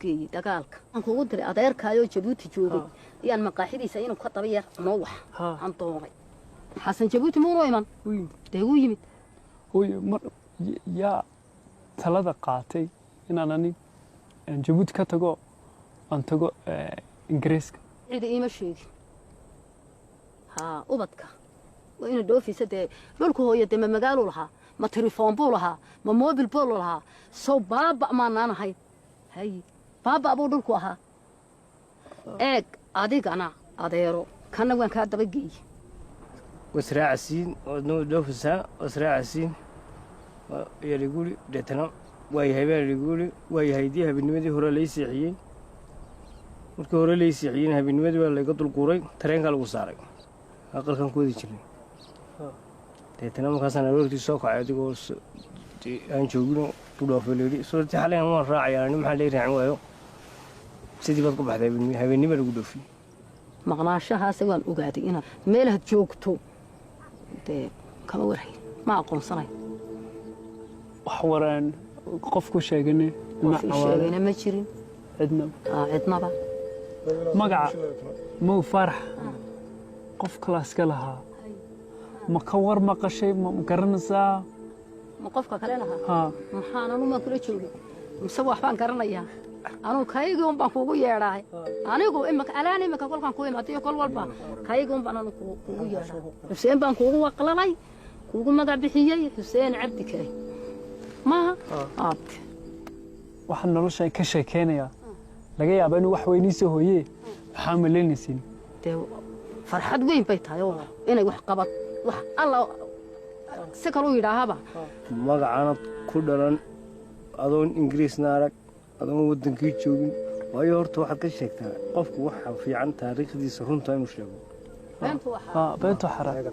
geeyey dagaalka aan kugu diray adeerkaayoo Jabuuti joogay iyaan maqaaxidiisa inuu ka daba yar noo wax aan doonay xasan Jabuuti muu iman dee uu yimid yaa talada qaatay inaan ani Jabuuti ka tago aan tago Ingiriiska cid iima sheegin ubadka waa inuu dhoofisa dee dhulku hooyo dee ma magaalo lahaa ma telefoon buu lahaa ma mobil buu lahaa soo baaba maanaan ahayn hay baaba abuu dhulku ahaa eeg adigana adeero kana waan kaa daba geeyey wasraacasiin wadnoo dhoofisa wasraacasiin yariguli deetana waayahay baa yariguli waayahay dii habinimadii hore lay seexiyey markii hore lay seexiyeen habinimadii baa layga dulquuray tareenka lagu saaray aqalkan ku wadi jirnay deetana markaasaan aroortii soo kacay adigoo aan joogino u dhaafay leeyahay suurtii xalayna waan raacayaan maxaa leeyahay raacin waayo sidii baad ku baxday habeenimo lagu dhoofay maqnaashahaas waan ogaaday inaad meelaha joogto dee kama waray ma aqoonsanay wax waraan qofku sheeganay ma jirin cidnaba magaca Mo Farax qof kalaas ka lahaa ma ka war maqashay ma garanaysaa ma qofka kale lahaa maxaan anu ma kula joogay mise waxbaan garanayaa anu kayga baan kuugu yeedhay anigu imaka alaani imaka kolkan ku imaatay kol walba kayga baan anu kuugu yeedhay Xuseen baan kuugu waqlalay kuugu magac bixiyay Xuseen Cabdi Kare ma waxaan nolosha ka sheekeynaya laga yaabaa inuu wax weyn soo hooyee waxa ma leenaysin farxad weyn bay tahay oo inay wax qabad wax alla si kale u yiraahaba magacana ku dhalan adoon Ingiriisna arag adoon wadankii joogin waayo horta waxaad ka sheegtaa qofku waxa fiican taariikhdiisa runta inuu sheego beentu waxa beentu xaraag